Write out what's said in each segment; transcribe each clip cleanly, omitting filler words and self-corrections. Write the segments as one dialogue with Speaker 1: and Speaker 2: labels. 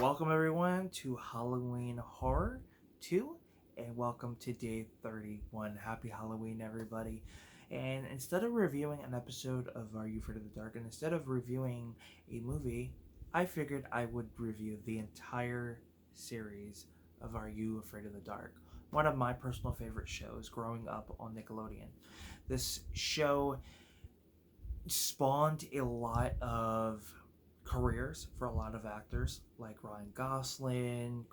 Speaker 1: Welcome everyone to Halloween Horror 2 and welcome to day 31. Happy Halloween everybody. And instead of reviewing an episode of Are You Afraid of the Dark and instead of reviewing a movie, I figured I would review the entire series of Are You Afraid of the Dark? One of my personal favorite shows growing up on Nickelodeon. This show spawned a lot of careers for a lot of actors like Ryan Gosling,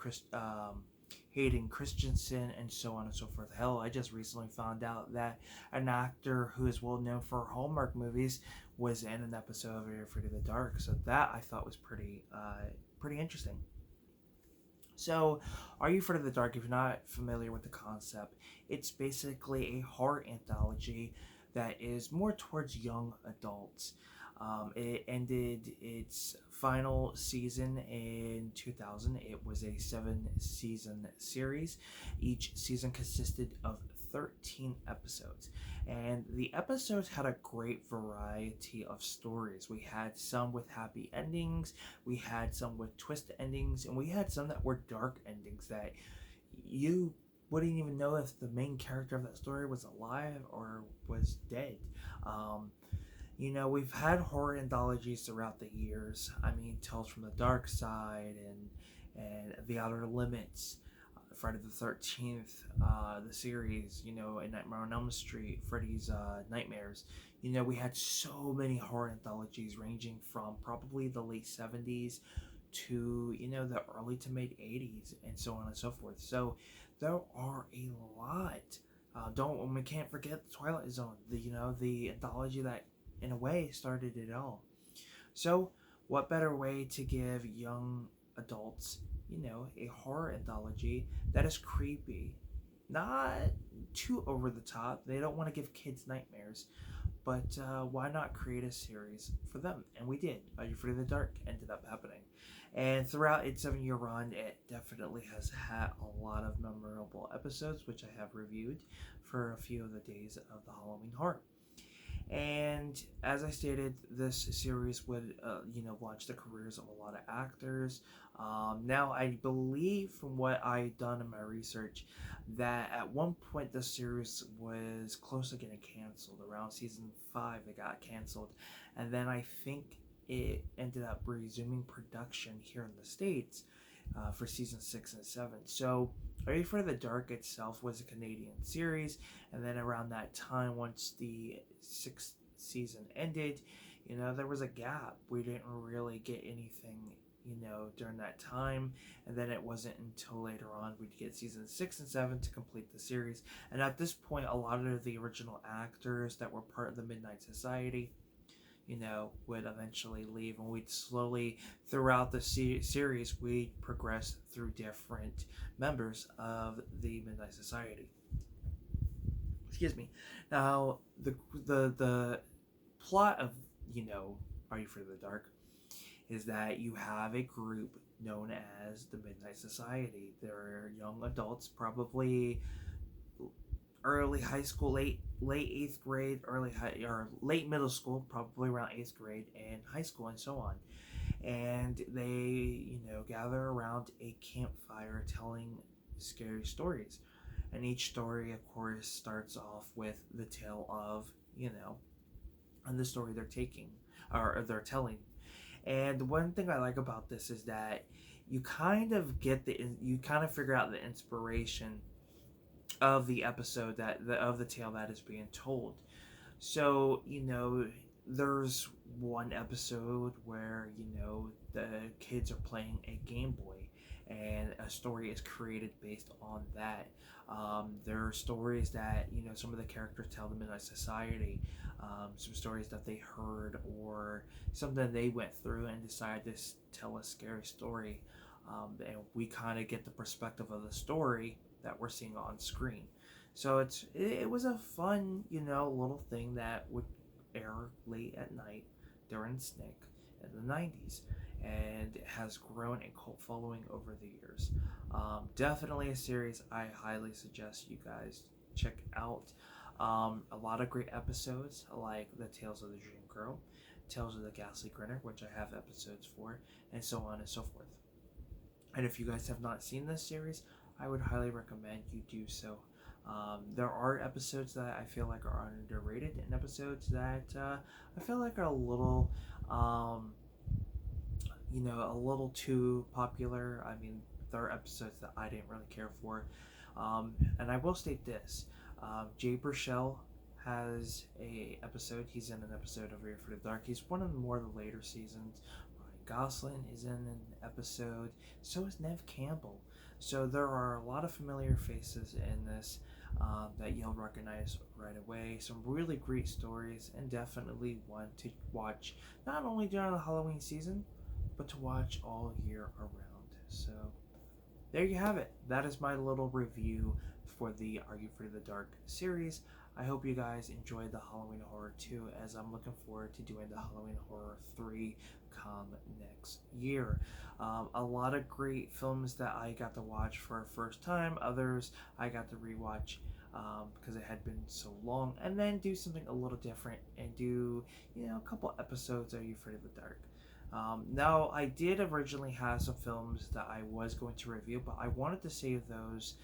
Speaker 1: Hayden Christensen, and so on and so forth. Hell, I just recently found out that an actor who is well known for Hallmark movies was in an episode of Are You Afraid of the Dark. So that I thought was pretty interesting. So, Are You Afraid of the Dark? If you're not familiar with the concept, it's basically a horror anthology that is more towards young adults. It ended its final season in 2000. It was a 7 season series. Each season consisted of 13 episodes, and the episodes had a great variety of stories. We had some with happy endings, we had some with twist endings, and we had some that were dark endings that you wouldn't even know if the main character of that story was alive or was dead. Um, we've had horror anthologies throughout the years. I mean, Tales from the Dark Side and The Outer Limits, Friday the 13th, the series, and Nightmare on Elm Street, Freddy's Nightmares. We had so many horror anthologies ranging from probably the late 70s to, the early to mid 80s and so on and so forth. So there are a lot. Don't we can't forget the Twilight Zone, the anthology that in a way started it all. So, what better way to give young adults, a horror anthology that is creepy, not too over the top. They don't want to give kids nightmares, but why not create a series for them? And we did. Are You Afraid of the Dark ended up happening. And throughout its 7 year run, it definitely has had a lot of memorable episodes, which I have reviewed for a few of the days of the Halloween horror. And as I stated, this series would, launch the careers of a lot of actors. Now, I believe from what I've done in my research, that at one point the series was close to getting canceled. Around season 5, it got canceled, and then I think it ended up resuming production here in the States for season 6 and 7. So, Are You Afraid of the Dark itself was a Canadian series, and then around that time, once the 6th season ended, there was a gap. We didn't really get anything, during that time, and then it wasn't until later on we'd get season 6 and 7 to complete the series. And at this point, a lot of the original actors that were part of the Midnight Society would eventually leave, and we'd slowly, throughout the series, we'd progress through different members of the Midnight Society. Excuse me. Now, the plot of Are You Afraid of the Dark is that you have a group known as the Midnight Society. They're young adults, probably early high school, late eighth grade, early high or late middle school, probably around eighth grade, and high school, and so on. And they, gather around a campfire telling scary stories. And each story, of course, starts off with the tale of, and the story they're taking or they're telling. And one thing I like about this is that you kind of figure out the inspiration of the episode of the tale that is being told. So, there's one episode where, the kids are playing a Game Boy and a story is created based on that. There are stories that, some of the characters tell the Midnight Society, some stories that they heard or something they went through and decided to tell a scary story. And we kind of get the perspective of the story that we're seeing on screen. So it was a fun, little thing that would air late at night during SNICK in the 90s, and it has grown a cult following over the years. Definitely a series I highly suggest you guys check out. A lot of great episodes like the Tales of the Dream Girl, Tales of the Ghastly Grinner, which I have episodes for, and so on and so forth. And if you guys have not seen this series, I would highly recommend you do so. There are episodes that I feel like are underrated, and episodes that I feel like are a little, um, a little too popular. I mean, there are episodes that I didn't really care for. And I will state this: Jay Baruchel has a episode. He's in an episode of Rear for the Dark. He's one of the more the later seasons. Ryan Gosling is in an episode. So is Nev Campbell. So there are a lot of familiar faces in this that you'll recognize right away. Some really great stories, and definitely one to watch not only during the Halloween season, but to watch all year around. So there you have it. That is my little review for the Are You Afraid of the Dark series. I hope you guys enjoyed the Halloween Horror 2, as I'm looking forward to doing the Halloween Horror 3 come next year. A lot of great films that I got to watch for a first time. Others I got to rewatch because it had been so long, and then do something a little different and do a couple episodes of Are You Afraid of the Dark. Now, I did originally have some films that I was going to review, but I wanted to save those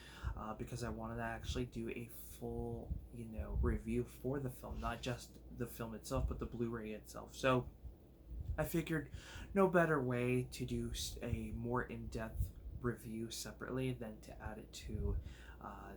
Speaker 1: because I wanted to actually do a full, review for the film, not just the film itself, but the Blu-ray itself. So I figured no better way to do a more in-depth review separately than to add it to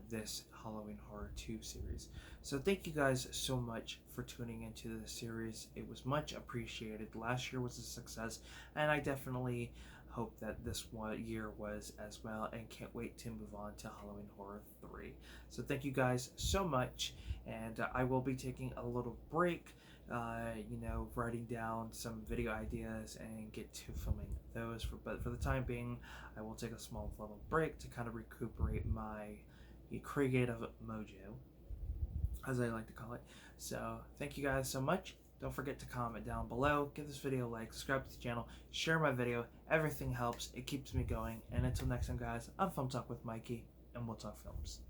Speaker 1: this Halloween Horror 2 series. So thank you guys so much for tuning into this series. It was much appreciated. Last year was a success, and I definitely hope that this one year was as well, and can't wait to move on to Halloween Horror 3. So thank you guys so much, and I will be taking a little break, writing down some video ideas and get to filming those. But for the time being, I will take a small little break to kind of recuperate my creative mojo, as I like to call it. So thank you guys so much. Don't forget to comment down below, give this video a like, subscribe to the channel, share my video. Everything helps. It keeps me going. And until next time, guys, I'm Film Talk with Mikey, and we'll talk films.